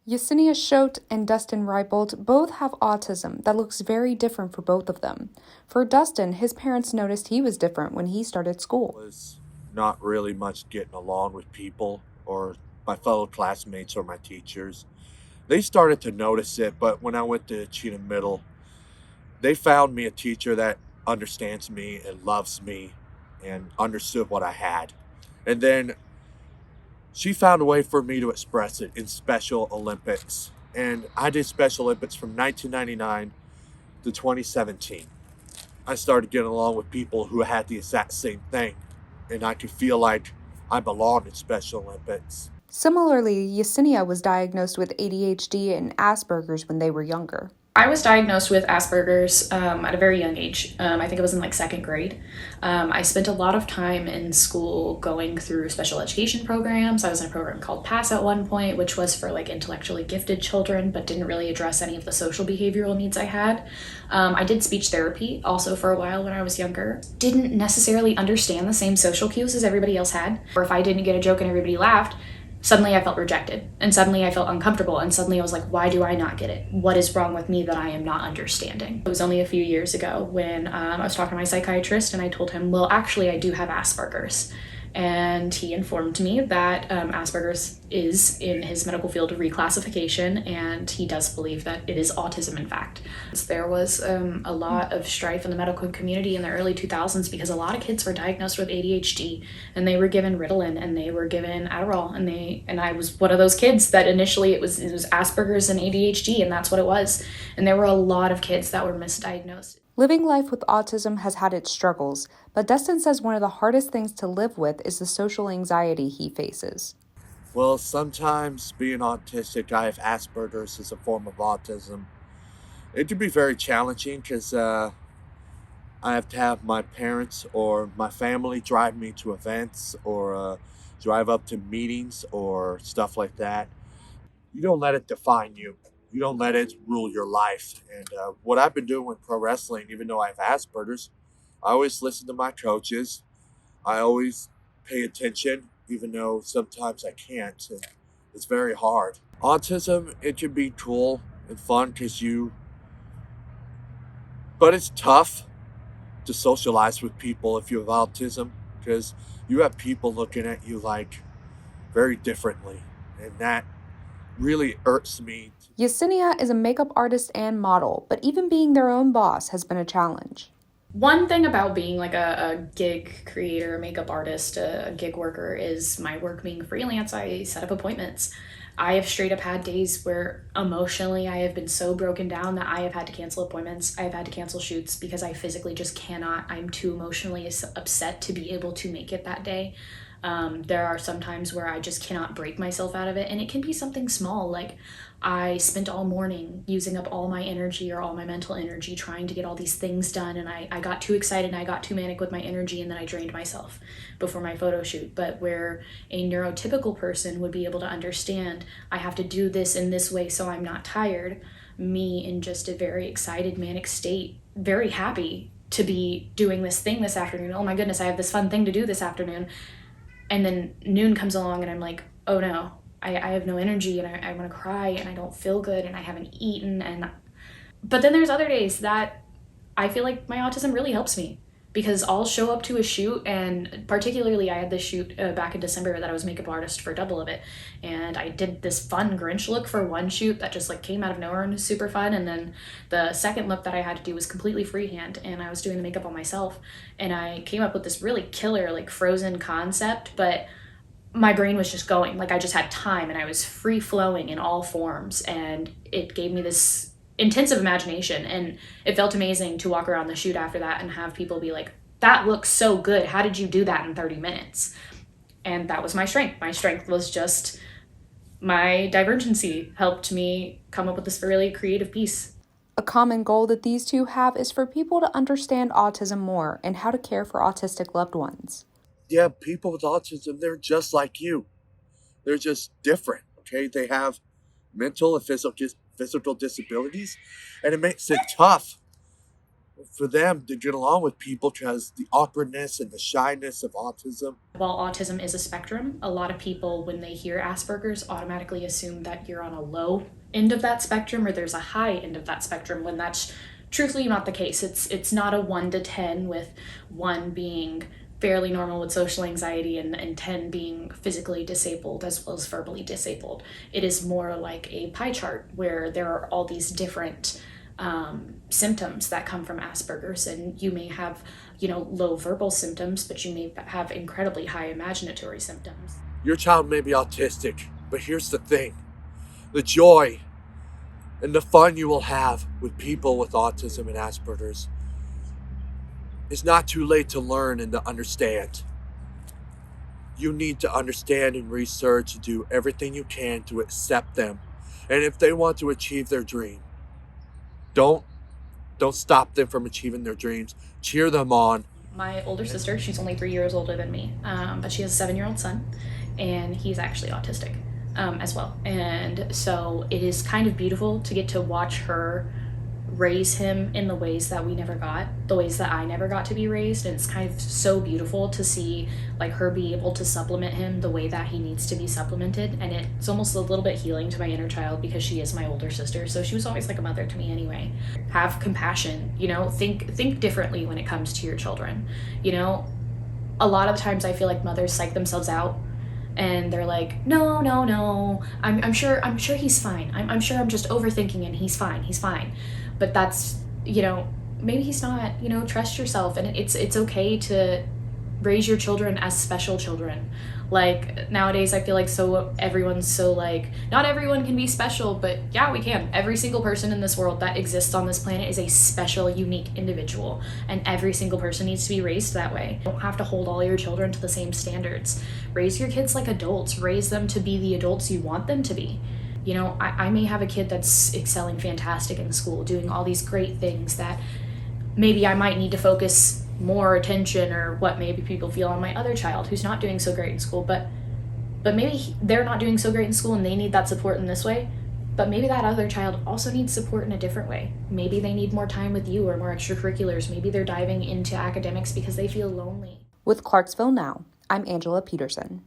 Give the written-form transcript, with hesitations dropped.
Yesenia Schote and Dustin Reibold both have autism that looks very different for both of them. For Dustin, his parents noticed he was different when he started school. Was not really much getting along with people or my fellow classmates or my teachers. They started to notice it, but when I went to Cheatham Middle, they found me a teacher that understands me and loves me and understood what I had. And then she found a way for me to express it in Special Olympics. And I did Special Olympics from 1999 to 2017. I started getting along with people who had the exact same thing, and I could feel like I belonged in Special Olympics. Similarly, Yesenia was diagnosed with ADHD and Asperger's when they were younger. I was diagnosed with Asperger's at a very young age. I think it was in like second grade. I spent a lot of time in school going through special education programs. I was in a program called PASS at one point, which was for like intellectually gifted children, but didn't really address any of the social behavioral needs I had. I did speech therapy also for a while when I was younger. Didn't necessarily understand the same social cues as everybody else had. Or if I didn't get a joke and everybody laughed, suddenly I felt rejected, and suddenly I felt uncomfortable, and suddenly I was like, why do I not get it? What is wrong with me that I am not understanding? It was only a few years ago when I was talking to my psychiatrist, and I told him, well, actually, I do have Asperger's. And he informed me that Asperger's is, in his medical field, a reclassification, and he does believe that it is autism, in fact. There was a lot of strife in the medical community in the early 2000s because a lot of kids were diagnosed with ADHD, and they were given Ritalin, and they were given Adderall, and I was one of those kids that initially it was Asperger's and ADHD, and that's what it was. And there were a lot of kids that were misdiagnosed. Living life with autism has had its struggles, but Dustin says one of the hardest things to live with is the social anxiety he faces. Well, sometimes being autistic, I have Asperger's as a form of autism. It can be very challenging because I have to have my parents or my family drive me to events or drive up to meetings or stuff like that. You don't let it define you. You don't let it rule your life. And what I've been doing with pro wrestling, even though I have Asperger's, I always listen to my coaches. I always pay attention, even though sometimes I can't. And it's very hard. Autism, it can be cool and fun but it's tough to socialize with people if you have autism because you have people looking at you like very differently. And that really irks me. Yesenia is a makeup artist and model, but even being their own boss has been a challenge. One thing about being like a gig creator, a makeup artist, a gig worker is my work being freelance. I set up appointments. I have straight up had days where emotionally I have been so broken down that I have had to cancel appointments. I have had to cancel shoots because I physically just cannot. I'm too emotionally upset to be able to make it that day. There are some times where I just cannot break myself out of it, and it can be something small, like I spent all morning using up all my energy or all my mental energy trying to get all these things done, and I got too excited and I got too manic with my energy, and then I drained myself before my photo shoot. But where a neurotypical person would be able to understand, I have to do this in this way so I'm not tired, me in just a very excited, manic state, very happy to be doing this thing this afternoon. Oh my goodness, I have this fun thing to do this afternoon. And then noon comes along and I'm like, oh no, I have no energy, and I want to cry, and I don't feel good, and I haven't eaten. But then there's other days that I feel like my autism really helps me, because I'll show up to a shoot, and particularly I had this shoot back in December that I was makeup artist for double of it, and I did this fun Grinch look for one shoot that just like came out of nowhere and was super fun, and then the second look that I had to do was completely freehand, and I was doing the makeup on myself, and I came up with this really killer like Frozen concept, but my brain was just going, like I just had time and I was free flowing in all forms, and it gave me this intensive imagination, and it felt amazing to walk around the shoot after that and have people be like, that looks so good, how did you do that in 30 minutes? And that was my strength was just my divergency helped me come up with this really creative piece. A common goal that these two have is for people to understand autism more and how to care for autistic loved ones. Yeah, people with autism, they're just like you. They're just different, okay? They have mental and physical disabilities, and it makes it tough for them to get along with people because the awkwardness and the shyness of autism. While autism is a spectrum, a lot of people, when they hear Asperger's, automatically assume that you're on a low end of that spectrum or there's a high end of that spectrum, when that's truthfully not the case. It's not a 1 to 10, with 1 being fairly normal with social anxiety and 10 being physically disabled as well as verbally disabled. It is more like a pie chart where there are all these different symptoms that come from Asperger's, and you may have, low verbal symptoms, but you may have incredibly high imaginatory symptoms. Your child may be autistic, but here's the thing: the joy and the fun you will have with people with autism and Asperger's. It's not too late to learn and to understand. You need to understand and research and do everything you can to accept them. And if they want to achieve their dream, don't stop them from achieving their dreams. Cheer them on. My older sister, she's only 3 years older than me, but she has a 7-year-old son, and he's actually autistic as well. And so it is kind of beautiful to get to watch her raise him in the ways that we never got, the ways that I never got to be raised. And it's kind of so beautiful to see like her be able to supplement him the way that he needs to be supplemented. And it's almost a little bit healing to my inner child because she is my older sister, so she was always like a mother to me anyway. Have compassion, think differently when it comes to your children. A lot of times I feel like mothers psych themselves out and they're like, no, I'm sure he's fine. I'm sure I'm just overthinking and he's fine. But that's, maybe he's not. Trust yourself. And it's okay to raise your children as special children. Like nowadays I feel like everyone's so like, not everyone can be special, but yeah, we can. Every single person in this world that exists on this planet is a special, unique individual, and every single person needs to be raised that way. You don't have to hold all your children to the same standards. Raise your kids like adults. Raise them to be the adults you want them to be. I may have a kid that's excelling fantastic in school, doing all these great things that maybe I might need to focus more attention, or what maybe people feel, on my other child who's not doing so great in school, but maybe they're not doing so great in school and they need that support in this way, but maybe that other child also needs support in a different way. Maybe they need more time with you or more extracurriculars. Maybe they're diving into academics because they feel lonely. With Clarksville Now, I'm Angela Peterson.